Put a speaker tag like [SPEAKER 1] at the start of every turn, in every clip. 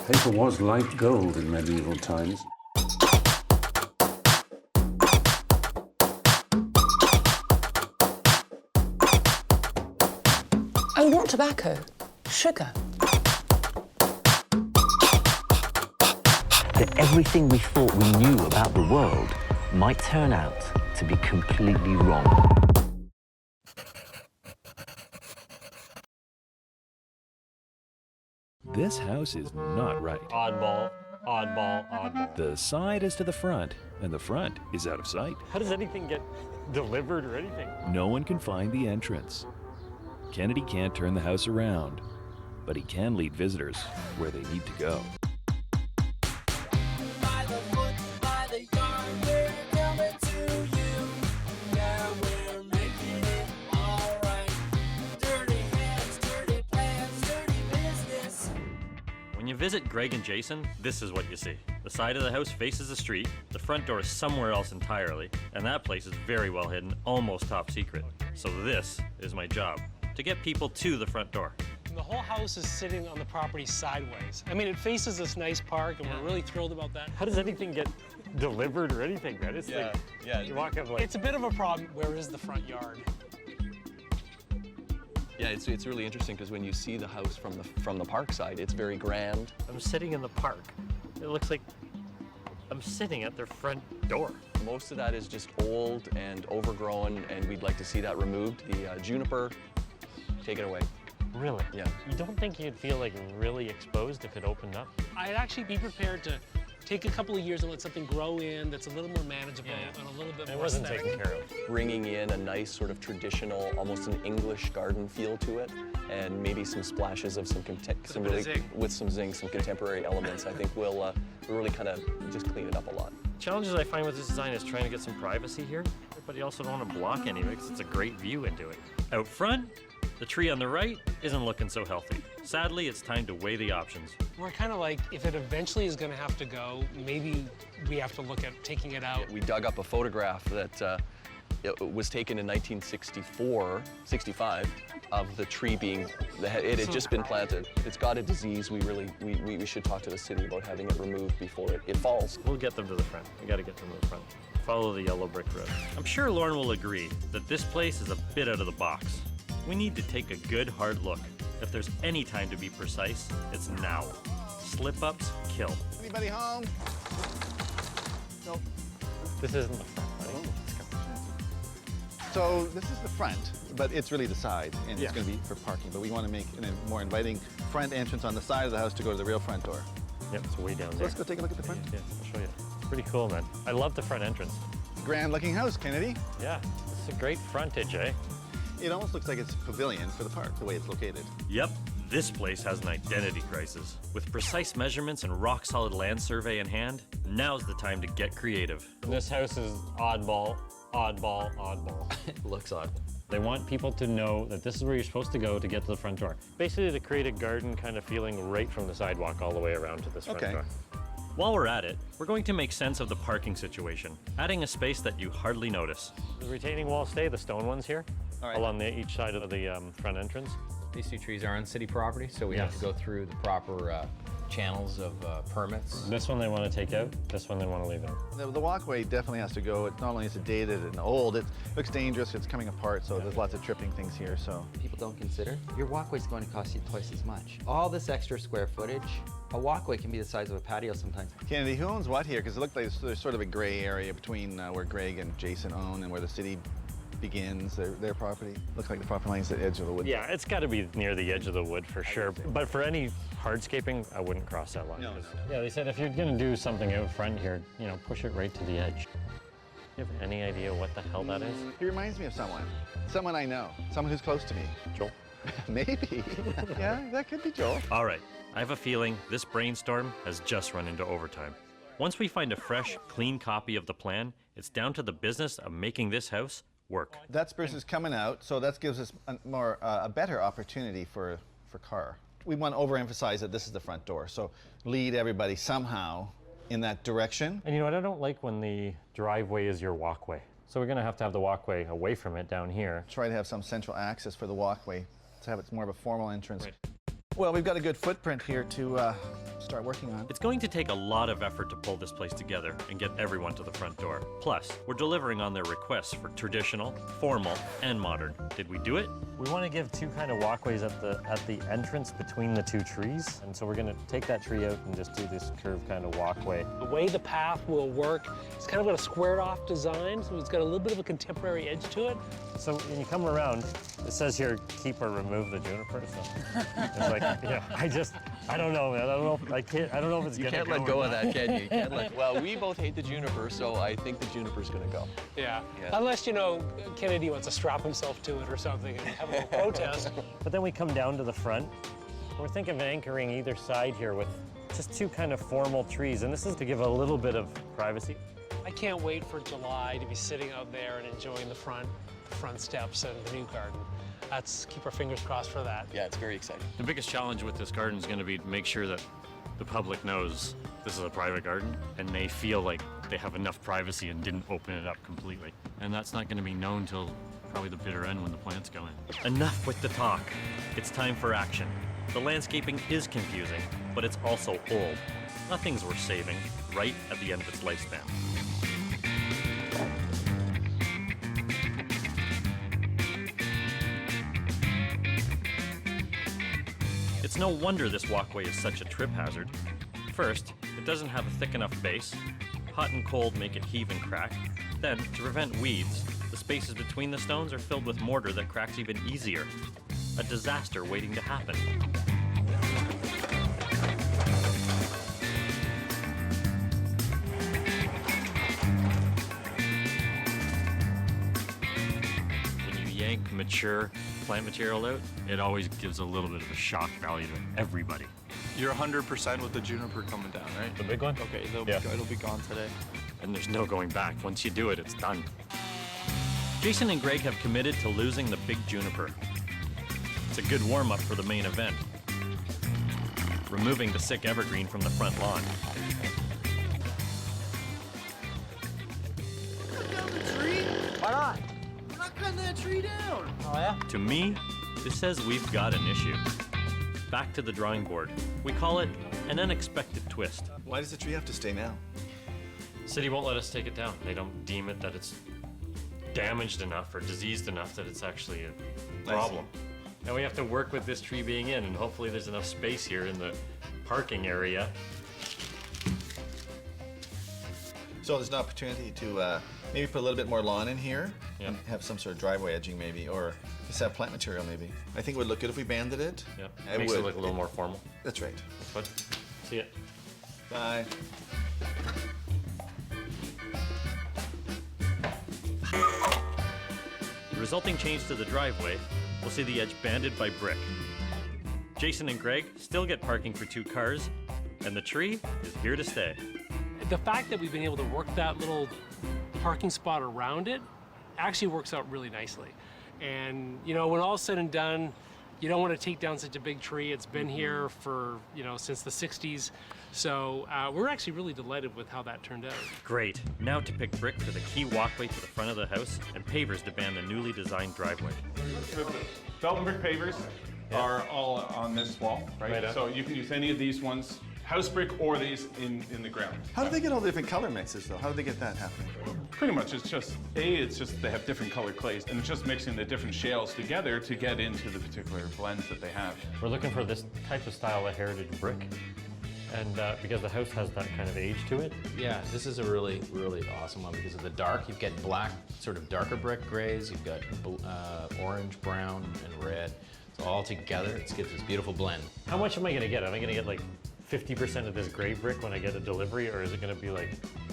[SPEAKER 1] Paper was like gold in medieval times.
[SPEAKER 2] Oh, not tobacco, sugar.
[SPEAKER 3] That everything we thought we knew about the world might turn out to be completely wrong.
[SPEAKER 4] This house is not right.
[SPEAKER 5] Oddball, oddball, oddball.
[SPEAKER 4] The side is to the front, and the front is out of sight.
[SPEAKER 5] How does anything get delivered or anything?
[SPEAKER 4] No one can find the entrance. Kennedy can't turn the house around, but he can lead visitors where they need to go.
[SPEAKER 5] When you visit Greg and Jason, this is what you see. The side of the house faces the street, the front door is somewhere else entirely, and that place is very well hidden, almost top secret. So this is my job, to get people to the front door.
[SPEAKER 6] The whole house is sitting on the property sideways. I mean, it faces this nice park, and we're really thrilled about that.
[SPEAKER 5] How does anything get delivered or anything, man? It's like, you walk up like...
[SPEAKER 6] It's a bit of a problem. Where is the front yard?
[SPEAKER 7] Yeah, it's really interesting because when you see the house from the park side, it's very grand.
[SPEAKER 5] I'm sitting in the park. It looks like I'm sitting at their front door.
[SPEAKER 7] Most of that is just old and overgrown, and we'd like to see that removed. The juniper, take it away.
[SPEAKER 5] Really?
[SPEAKER 7] Yeah.
[SPEAKER 5] You don't think you'd feel like really exposed if it opened up?
[SPEAKER 6] I'd actually be prepared to take a couple of years and let something grow in that's a little more manageable and a little bit more
[SPEAKER 5] It wasn't
[SPEAKER 6] aesthetic.
[SPEAKER 5] taken care of.
[SPEAKER 7] Bringing in a nice sort of traditional, almost an English garden feel to it, and maybe some splashes of some
[SPEAKER 6] zing.
[SPEAKER 7] with some zing, some contemporary elements. I think will really kind of just clean it up a lot.
[SPEAKER 5] Challenges I find with this design is trying to get some privacy here, but you also don't want to block any of it because it's a great view into it. Out front, the tree on the right isn't looking so healthy. Sadly, it's time to weigh the options.
[SPEAKER 6] We're kind of like, if it eventually is going to have to go, maybe we have to look at taking it out.
[SPEAKER 7] We dug up a photograph that it was taken in 1964-65 of the tree being, it had just been planted. It's got a disease. We should talk to the city about having it removed before it falls.
[SPEAKER 5] We'll get them to the front. We got to get them to the front. Follow the yellow brick road. I'm sure Lauren will agree that this place is a bit out of the box. We need to take a good hard look. If there's any time to be precise, it's now. Slip-ups kill.
[SPEAKER 8] Anybody home? Nope.
[SPEAKER 5] This isn't the front, buddy.
[SPEAKER 8] So this is the front, but it's really the side, and
[SPEAKER 5] Yeah.
[SPEAKER 8] it's going to be for parking. But we want to make a more inviting front entrance on the side of the house to go to the real front door.
[SPEAKER 5] Yep, it's way down
[SPEAKER 8] So
[SPEAKER 5] there.
[SPEAKER 8] let's go take a look at the front.
[SPEAKER 5] Yeah, I'll show you. It's pretty cool, man. I love the front entrance.
[SPEAKER 8] Grand-looking house, Kennedy.
[SPEAKER 5] Yeah, it's a great frontage, eh?
[SPEAKER 8] It almost looks like it's a pavilion for the park, the way it's located.
[SPEAKER 5] Yep, this place has an identity crisis. With precise measurements and rock-solid land survey in hand, now's the time to get creative. This house is oddball, oddball, oddball.
[SPEAKER 7] It looks odd.
[SPEAKER 5] They want people to know that this is where you're supposed to go to get to the front door. Basically to create a garden kind of feeling right from the sidewalk all the way around to this front door. While we're at it, we're going to make sense of the parking situation, adding a space that you hardly notice. The retaining walls stay, the stone ones here, along each side of the front entrance.
[SPEAKER 9] These two trees are on city property, so we have to go through the proper channels of permits.
[SPEAKER 5] This one they want to take out, this one they want to leave in.
[SPEAKER 8] The walkway definitely has to go. Not only is it dated and old, it looks dangerous. It's coming apart, so there's lots of tripping things here. So
[SPEAKER 9] People don't consider your walkway's going to cost you twice as much. All this extra square footage, a walkway can be the size of a patio sometimes.
[SPEAKER 8] Kennedy, who owns what here? Because it looked like there's sort of a gray area between where Greg and Jason own and where the city begins, their property. Looks like the property line's at the edge of the wood.
[SPEAKER 5] Yeah, it's got to be near the edge of the wood for sure. But for any hardscaping, I wouldn't cross that line.
[SPEAKER 8] No.
[SPEAKER 5] Yeah, they said if you're going to do something out front here, you know, push it right to the edge. You have any idea what the hell that is?
[SPEAKER 8] He reminds me of someone I know, someone who's close to me.
[SPEAKER 5] Joel?
[SPEAKER 8] Maybe. Yeah, that could be Joel.
[SPEAKER 5] All right, I have a feeling this brainstorm has just run into overtime. Once we find a fresh, clean copy of the plan, it's down to the business of making this house work.
[SPEAKER 8] That spruce is coming out, so that gives us a better opportunity for car. We want to overemphasize that this is the front door, so lead everybody somehow in that direction.
[SPEAKER 5] And you know what, I don't like when the driveway is your walkway. So we're going to have the walkway away from it down here.
[SPEAKER 8] Try to have some central access for the walkway to have it more of a formal entrance.
[SPEAKER 5] Right.
[SPEAKER 8] Well, we've got a good footprint here to start working on.
[SPEAKER 5] It's going to take a lot of effort to pull this place together and get everyone to the front door. Plus, we're delivering on their requests for traditional, formal, and modern. Did we do it? We want to give two kind of walkways at the entrance between the two trees. And so we're going to take that tree out and just do this curved kind of walkway.
[SPEAKER 6] The way the path will work, it's kind of got a squared off design, so it's got a little bit of a contemporary edge to it.
[SPEAKER 5] So when you come around, it says here, keep or remove the juniper. So it's like, yeah, I don't know, man. I don't know if it's
[SPEAKER 7] You
[SPEAKER 5] gonna
[SPEAKER 7] can't
[SPEAKER 5] go
[SPEAKER 7] let go
[SPEAKER 5] or
[SPEAKER 7] of
[SPEAKER 5] not.
[SPEAKER 7] that, can you? You can't let. Well, we both hate the juniper, so I think the juniper's going to go.
[SPEAKER 6] Yeah.
[SPEAKER 7] Yeah.
[SPEAKER 6] Unless, you know, Kennedy wants to strap himself to it or something and have a little protest.
[SPEAKER 5] But then we come down to the front. We're thinking of anchoring either side here with just two kind of formal trees. And this is to give a little bit of privacy.
[SPEAKER 6] I can't wait for July to be sitting out there and enjoying the front steps and the new garden. Keep our fingers crossed for that.
[SPEAKER 7] Yeah, it's very exciting.
[SPEAKER 5] The biggest challenge with this garden is going to be to make sure that the public knows this is a private garden and they feel like they have enough privacy and didn't open it up completely. And that's not going to be known till probably the bitter end when the plants go in. Enough with the talk. It's time for action. The landscaping is confusing, but it's also old. Nothing's worth saving right at the end of its lifespan. It's no wonder this walkway is such a trip hazard. First, it doesn't have a thick enough base. Hot and cold make it heave and crack. Then, to prevent weeds, the spaces between the stones are filled with mortar that cracks even easier. A disaster waiting to happen. When you yank mature plant material out, it always gives a little bit of a shock value to everybody.
[SPEAKER 10] You're 100% with the juniper coming down, right?
[SPEAKER 5] The big one?
[SPEAKER 10] Okay,
[SPEAKER 5] Yeah.
[SPEAKER 10] it'll be gone today.
[SPEAKER 5] And there's no going back. Once you do it, it's done. Jason and Greg have committed to losing the big juniper. It's a good warm-up for the main event. Removing the sick evergreen from the front lawn.
[SPEAKER 9] Why not?
[SPEAKER 10] We're not cutting that tree down.
[SPEAKER 9] Oh, yeah?
[SPEAKER 5] To me, this says we've got an issue. Back to the drawing board. We call it an unexpected twist.
[SPEAKER 8] Why does the tree have to stay now?
[SPEAKER 5] City won't let us take it down. They don't deem it that it's damaged enough or diseased enough that it's actually a problem. And we have to work with this tree being in, and hopefully there's enough space here in the parking area.
[SPEAKER 8] So there's an opportunity to maybe put a little bit more lawn in here
[SPEAKER 5] Yeah.
[SPEAKER 8] and have some sort of driveway edging maybe, or just have plant material maybe. I think it would look good if we banded it.
[SPEAKER 5] Yeah,
[SPEAKER 8] It
[SPEAKER 5] makes
[SPEAKER 8] would.
[SPEAKER 5] it look a little more formal.
[SPEAKER 8] That's right.
[SPEAKER 5] But see it.
[SPEAKER 8] Bye.
[SPEAKER 5] The resulting change to the driveway will see the edge banded by brick. Jason and Greg still get parking for 2 cars, and the tree is here to stay.
[SPEAKER 6] The fact that we've been able to work that little parking spot around it actually works out really nicely. And, you know, when all's said and done, you don't want to take down such a big tree. It's been here for, you know, since the 60s. So we're actually really delighted with how that turned out.
[SPEAKER 5] Great. Now to pick brick for the key walkway to the front of the house and pavers to band the newly designed driveway.
[SPEAKER 10] Felt and brick pavers are all on this wall, right? So you can use any of these ones, house brick or these in the ground.
[SPEAKER 8] How do they get all the different color mixes though? How do they get that happening?
[SPEAKER 10] Pretty much, it's just they have different colored clays, and it's just mixing the different shales together to get into the particular blends that they have.
[SPEAKER 5] We're looking for this type of style of heritage brick. And because the house has that kind of age to it.
[SPEAKER 11] Yeah, this is a really, really awesome one because of the dark. You've got black, sort of darker brick grays. You've got orange, brown, and red. So all together, it gives this beautiful blend.
[SPEAKER 5] How much am I gonna get? Am I gonna get like 50% of this gray brick when I get a delivery, or is it gonna be like,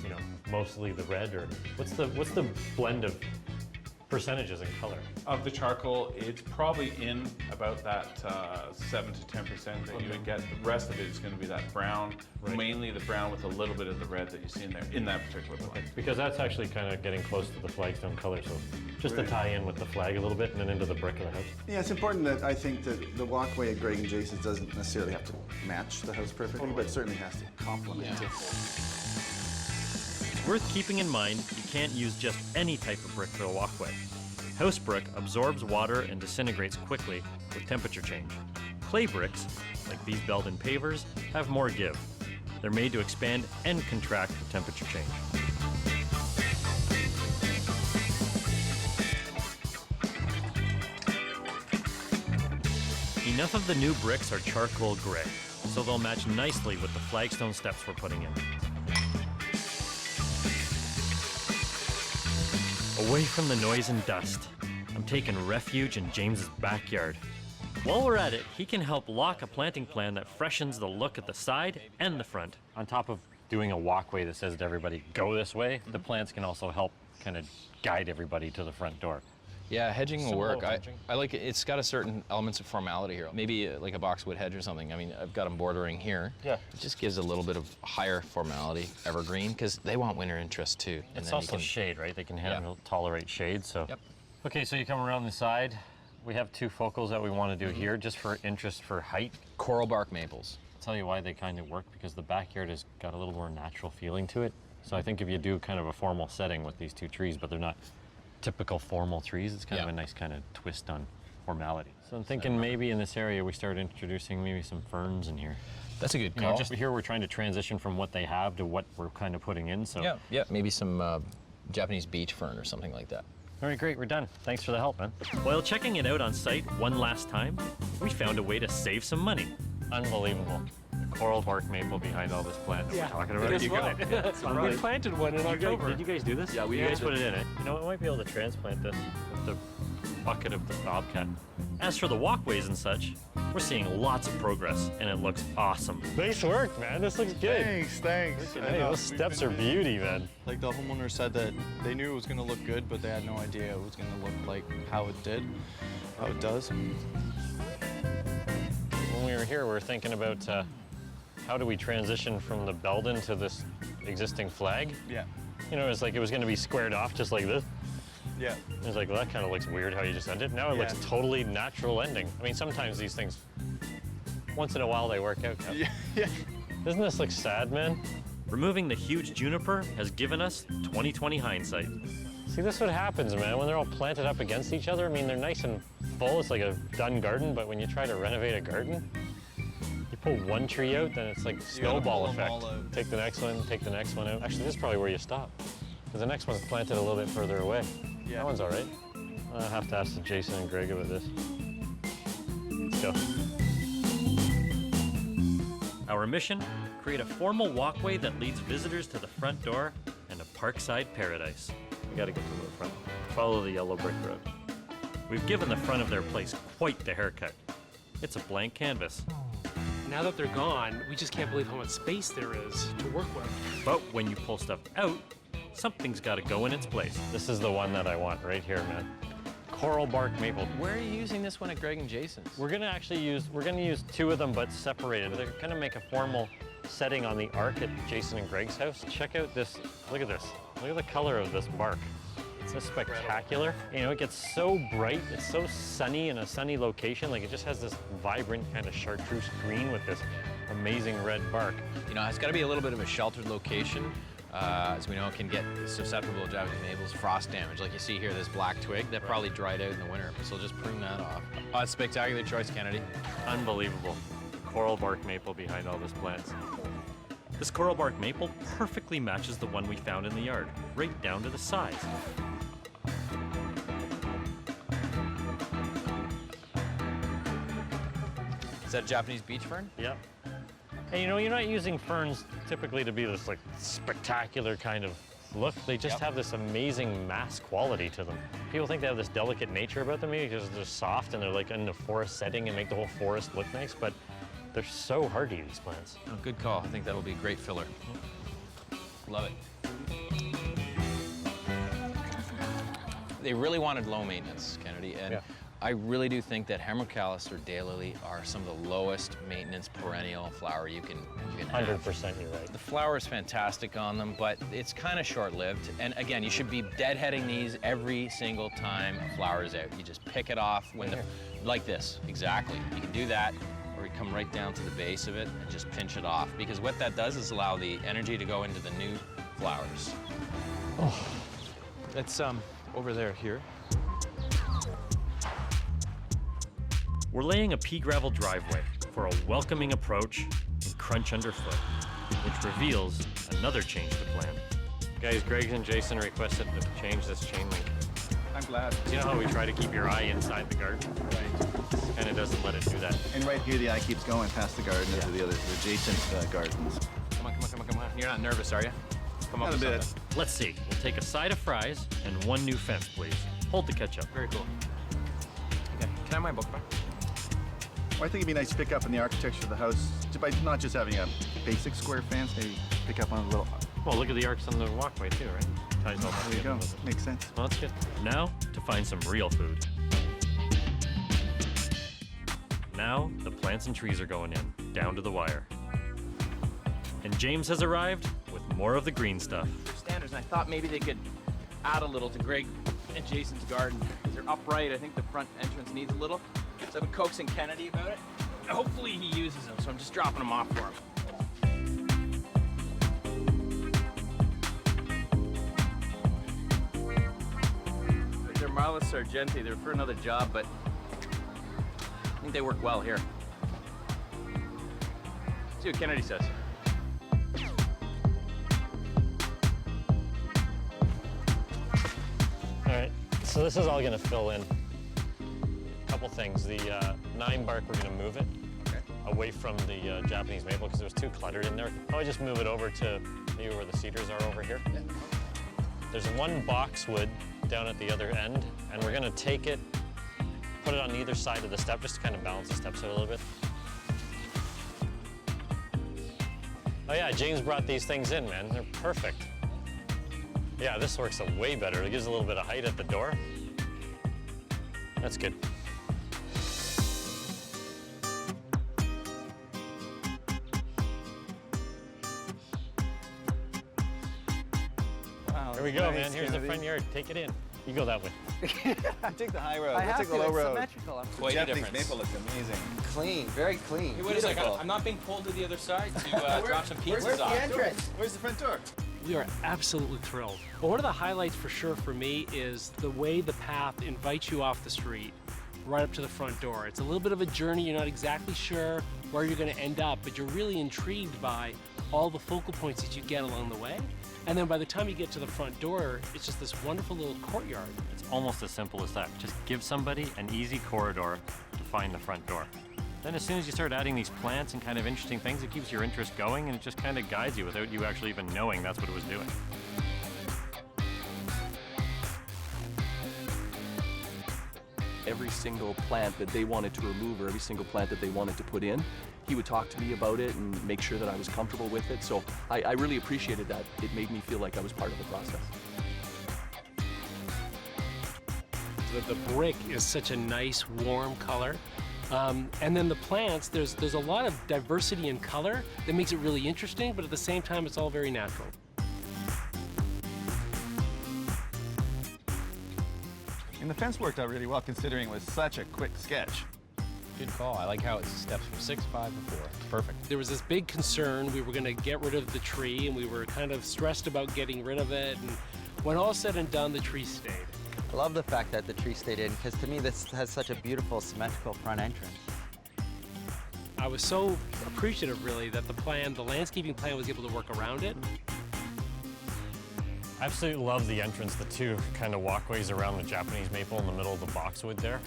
[SPEAKER 5] you know, mostly the red, or what's the blend of percentages in color?
[SPEAKER 10] Of the charcoal, it's probably in about that 7 to 10% that you would get. The rest of it is going to be that brown, mainly the brown with a little bit of the red that you see in there, in that particular blend.
[SPEAKER 5] Because that's actually kind of getting close to the flagstone color, so just to tie in with the flag a little bit and then into the brick of the house.
[SPEAKER 8] Yeah, it's important that I think that the walkway at Greg and Jason's doesn't necessarily have to match the house perfectly, but certainly has to complement it.
[SPEAKER 5] Worth keeping in mind, you can't use just any type of brick for a walkway. House brick absorbs water and disintegrates quickly with temperature change. clay bricks, like these Belden pavers, have more give. They're made to expand and contract with temperature change. Enough of the new bricks are charcoal gray, so they'll match nicely with the flagstone steps we're putting in. Away from the noise and dust, I'm taking refuge in James's backyard. While we're at it, he can help lock a planting plan that freshens the look at the side and the front. On top of doing a walkway that says to everybody, go this way, the plants can also help kind of guide everybody to the front door.
[SPEAKER 11] Yeah, hedging will
[SPEAKER 5] Some
[SPEAKER 11] work.
[SPEAKER 5] low hedging.
[SPEAKER 11] I like it. It's got a certain elements of formality here. Maybe like a boxwood hedge or something. I mean, I've got them bordering here.
[SPEAKER 5] Yeah.
[SPEAKER 11] It just gives a little bit of higher formality, evergreen, because they want winter interest too. And
[SPEAKER 5] It's
[SPEAKER 11] then you
[SPEAKER 5] also
[SPEAKER 11] can-
[SPEAKER 5] shade, right? They can handle, tolerate shade, so.
[SPEAKER 11] Yep.
[SPEAKER 5] Okay, so you come around the side. We have two focals that we want to do here, just for interest for height.
[SPEAKER 11] Coral bark maples.
[SPEAKER 5] I'll tell you why they kind of work, because the backyard has got a little more natural feeling to it. So I think if you do kind of a formal setting with these two trees, but they're not typical formal trees, it's kind of a nice kind of twist on formality. So I'm thinking maybe in this area we start introducing maybe some ferns in here.
[SPEAKER 11] That's a good
[SPEAKER 5] You
[SPEAKER 11] call.
[SPEAKER 5] know, just here we're trying to transition from what they have to what we're kind of putting in. So
[SPEAKER 11] Yeah, maybe some Japanese beach fern or something like that.
[SPEAKER 5] All right, great, we're done. Thanks for the help, man. While checking it out on site one last time, we found a way to save some money. Unbelievable. The coral bark maple behind all this plant that we're talking about.
[SPEAKER 6] Guess
[SPEAKER 5] You
[SPEAKER 6] what?
[SPEAKER 5] got it.
[SPEAKER 6] We planted one in October.
[SPEAKER 5] Did you guys do this?
[SPEAKER 7] Yeah, we
[SPEAKER 5] You guys
[SPEAKER 7] did.
[SPEAKER 5] put it in it. You know, I might be able to transplant this with the bucket of the bobcat. As for the walkways and such, we're seeing lots of progress, and it looks awesome. Nice work, man. This looks good.
[SPEAKER 12] Thanks.
[SPEAKER 5] Hey, those steps are beauty, man.
[SPEAKER 12] Like the homeowner said that they knew it was gonna look good, but they had no idea it was gonna look like how it does.
[SPEAKER 5] When we were here, we were thinking about how do we transition from the Belden to this existing flag?
[SPEAKER 12] Yeah.
[SPEAKER 5] You know, it's like it was going to be squared off just like this.
[SPEAKER 12] Yeah.
[SPEAKER 5] It was like, well, that kind of looks weird how you just ended. Now it looks totally natural ending. I mean, sometimes these things, once in a while, they work out.
[SPEAKER 12] Yeah.
[SPEAKER 5] Doesn't this look sad, man? Removing the huge juniper has given us 20/20 hindsight. See, this is what happens, man, when they're all planted up against each other. I mean, they're nice and full. It's like a done garden, but when you try to renovate a garden, you pull one tree out, then it's like snowball
[SPEAKER 12] pull 'em
[SPEAKER 5] effect.
[SPEAKER 12] all out.
[SPEAKER 5] Take the next one, take the next one out. Actually, this is probably where you stop, because the next one's planted a little bit further away.
[SPEAKER 12] Yeah.
[SPEAKER 5] That one's all right. I'll have to ask Jason and Greg about this. Let's go. Our mission, create a formal walkway that leads visitors to the front door and a parkside paradise. We gotta get to the front. Follow the yellow brick road. We've given the front of their place quite the haircut. It's a blank canvas.
[SPEAKER 6] Now that they're gone, we just can't believe how much space there is to work with.
[SPEAKER 5] But when you pull stuff out, something's gotta go in its place. This is the one that I want right here, man. Coral bark maple.
[SPEAKER 11] Where are you using this one at Greg and Jason's?
[SPEAKER 5] We're gonna use two of them, but separated. They're gonna make a formal setting on the arc at Jason and Greg's house. Check out this, look at this. Look at the color of this bark. It's just spectacular. You know, it gets so bright, it's so sunny in a sunny location. Like it just has this vibrant kind of chartreuse green with this amazing red bark.
[SPEAKER 11] You know, it's got to be a little bit of a sheltered location. As we know, it can get susceptible to Japanese maples, frost damage. Like you see here, this black twig, that probably dried out in the winter, so just prune that off. Oh, it's a spectacular choice, Kennedy.
[SPEAKER 5] Unbelievable. Coral bark maple behind all this plants. This coral bark maple perfectly matches the one we found in the yard, right down to the size.
[SPEAKER 11] Is that Japanese beach fern?
[SPEAKER 5] Yep. And you know, you're not using ferns typically to be this like spectacular kind of look. They just have this amazing mass quality to them. People think they have this delicate nature about them, maybe because they're soft and they're like in a forest setting and make the whole forest look nice, but they're so hardy, these plants.
[SPEAKER 11] Oh, good call. I think that'll be a great filler. Love it. They really wanted low maintenance, Kennedy, and I really do think that Hemerocallis or daylily are some of the lowest maintenance perennial flower you can have.
[SPEAKER 5] 100% you're right.
[SPEAKER 11] The flower is fantastic on them, but it's kind of short-lived. And again, you should be deadheading these every single time a flower is out. You just pick it off when like this, exactly. You can do that, or you come right down to the base of it and just pinch it off, because what that does is allow the energy to go into the new flowers.
[SPEAKER 12] Oh, it's over there here.
[SPEAKER 5] We're laying a pea gravel driveway for a welcoming approach and crunch underfoot, which reveals another change to plan. Guys, Greg and Jason requested to change this chain link.
[SPEAKER 8] I'm glad.
[SPEAKER 5] You know how we try to keep your eye inside the garden?
[SPEAKER 8] Right.
[SPEAKER 5] Kind of doesn't let it do that.
[SPEAKER 8] And right here, the eye keeps going past the garden into the other adjacent gardens.
[SPEAKER 11] Come on, come on, come on, come on. You're not nervous, are you? Come on,
[SPEAKER 8] Not a bit.
[SPEAKER 5] Let's see. We'll take a side of fries and one new fence, please. Hold the ketchup.
[SPEAKER 11] Very cool. Okay, can I have my book back?
[SPEAKER 8] Well, I think it'd be nice to pick up on the architecture of the house by not just having a basic square fence, maybe pick up on a little.
[SPEAKER 5] Well, look at the arcs on the walkway too, right? Ties all that
[SPEAKER 8] There you go.
[SPEAKER 5] together.
[SPEAKER 8] Makes sense.
[SPEAKER 5] Well, that's good. Now to find some real food. Now the plants and trees are going in, down to the wire. And James has arrived with more of the green stuff.
[SPEAKER 11] Standards, and I thought maybe they could add a little to Greg and Jason's garden. They're upright. I think the front entrance needs a little. So I've been coaxing Kennedy about it. Hopefully he uses them, so I'm just dropping them off for him. They're Marla Sargenti. They're for another job, but I think they work well here. See what Kennedy says.
[SPEAKER 5] All right, so this is all gonna fill in. A couple things. The 9 bark, we're gonna move it away from the Japanese maple because it was too cluttered in there. Probably just move it over to maybe where the cedars are over here. Yeah. There's one boxwood down at the other end, and we're gonna take it, put it on either side of the step just to kind of balance the steps out a little bit. Oh yeah, James brought these things in, man. They're perfect. Yeah, this works way better. It gives a little bit of height at the door. That's good.
[SPEAKER 8] Wow,
[SPEAKER 5] Here we go,
[SPEAKER 8] nice,
[SPEAKER 5] man. Here's the
[SPEAKER 8] Kennedy.
[SPEAKER 5] front yard. Take it in. You go that way.
[SPEAKER 8] Take the high road.
[SPEAKER 9] I
[SPEAKER 8] We'll
[SPEAKER 9] have
[SPEAKER 8] take
[SPEAKER 9] to.
[SPEAKER 8] the low
[SPEAKER 9] It's
[SPEAKER 8] road.
[SPEAKER 9] symmetrical.
[SPEAKER 11] Quite a
[SPEAKER 8] Japanese
[SPEAKER 11] difference.
[SPEAKER 8] maple looks amazing.
[SPEAKER 9] Clean, very clean.
[SPEAKER 11] Hey, wait a second.
[SPEAKER 9] Beautiful.
[SPEAKER 11] I'm not being pulled to the other side to drop some pizzas
[SPEAKER 9] Where's the
[SPEAKER 11] off.
[SPEAKER 9] entrance?
[SPEAKER 8] Where's the front door?
[SPEAKER 6] We are absolutely thrilled. But one of the highlights for sure for me is the way the path invites you off the street right up to the front door. It's a little bit of a journey. You're not exactly sure where you're going to end up, but you're really intrigued by all the focal points that you get along the way. And then by the time you get to the front door, it's just this wonderful little courtyard.
[SPEAKER 5] It's almost as simple as that. Just give somebody an easy corridor to find the front door. Then as soon as you start adding these plants and kind of interesting things, it keeps your interest going and it just kind of guides you without you actually even knowing that's what it was doing.
[SPEAKER 7] Every single plant that they wanted to remove or every single plant that they wanted to put in, he would talk to me about it and make sure that I was comfortable with it. So I really appreciated that. It made me feel like I was part of the process.
[SPEAKER 6] The brick is such a nice, warm color. And then the plants, there's a lot of diversity in color that makes it really interesting, but at the same time, it's all very natural.
[SPEAKER 8] And the fence worked out really well considering it was such a quick sketch.
[SPEAKER 11] Good call. I like how it steps from 6'5" to 4. It's perfect.
[SPEAKER 6] There was this big concern we were going to get rid of the tree, and we were kind of stressed about getting rid of it. And when all said and done, the tree stayed.
[SPEAKER 9] I love the fact that the tree stayed in, because to me this has such a beautiful symmetrical front entrance.
[SPEAKER 6] I was so appreciative, really, that the landscaping plan was able to work around it.
[SPEAKER 5] I absolutely love the entrance, the two kind of walkways around the Japanese maple in the middle of the boxwood there.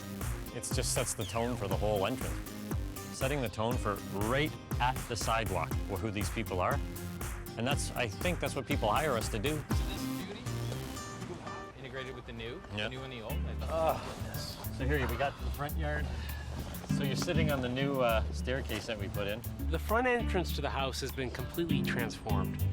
[SPEAKER 5] It just sets the tone for the whole entrance. Setting the tone for right at the sidewalk who these people are. And I think that's what people hire us to do.
[SPEAKER 11] So this beauty, integrated with the new,
[SPEAKER 5] Yeah.
[SPEAKER 11] the new and the old.
[SPEAKER 5] So here we got the front yard. So you're sitting on the new staircase that we put in.
[SPEAKER 6] The front entrance to the house has been completely transformed.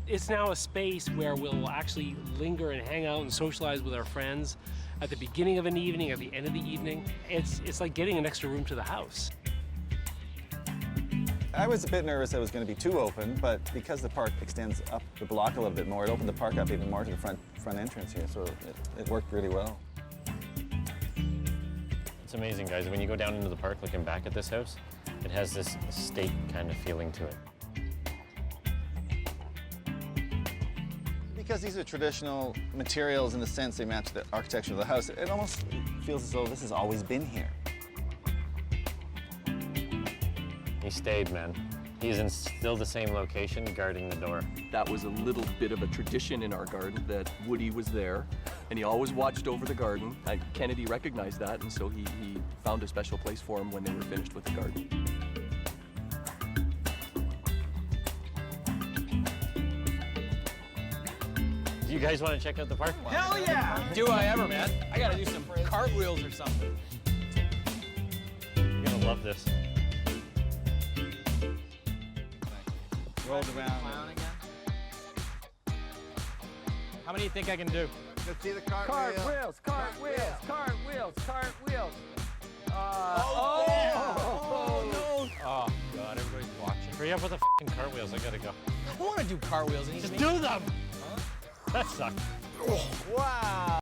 [SPEAKER 6] It's now a space where we'll actually linger and hang out and socialize with our friends at the beginning of an evening, at the end of the evening. It's like getting an extra room to the house.
[SPEAKER 8] I was a bit nervous that it was going to be too open, but because the park extends up the block a little bit more, it opened the park up even more to the front entrance here, so it worked really well.
[SPEAKER 5] It's amazing, guys. When you go down into the park looking back at this house, it has this estate kind of feeling to it.
[SPEAKER 8] Because these are traditional materials in the sense they match the architecture of the house. It almost feels as though this has always been here.
[SPEAKER 5] He stayed, man. He's in still the same location, guarding the door.
[SPEAKER 7] That was a little bit of a tradition in our garden that Woody was there, and he always watched over the garden. Kennedy recognized that, and so he found a special place for him when they were finished with the garden.
[SPEAKER 5] Do you guys want to check out the park?
[SPEAKER 11] Hell yeah! Do I ever, man? I gotta do some cartwheels or something.
[SPEAKER 5] You're gonna love this.
[SPEAKER 8] Rolled around.
[SPEAKER 11] How many do you think I can do?
[SPEAKER 8] Let's see the cartwheel.
[SPEAKER 11] Cartwheels. Oh, no! Oh, God, everybody's watching.
[SPEAKER 5] Hurry up with the f***ing cartwheels. I gotta go.
[SPEAKER 11] I want to do cartwheels. And
[SPEAKER 5] Just do them! Huh? That sucked.
[SPEAKER 8] Wow.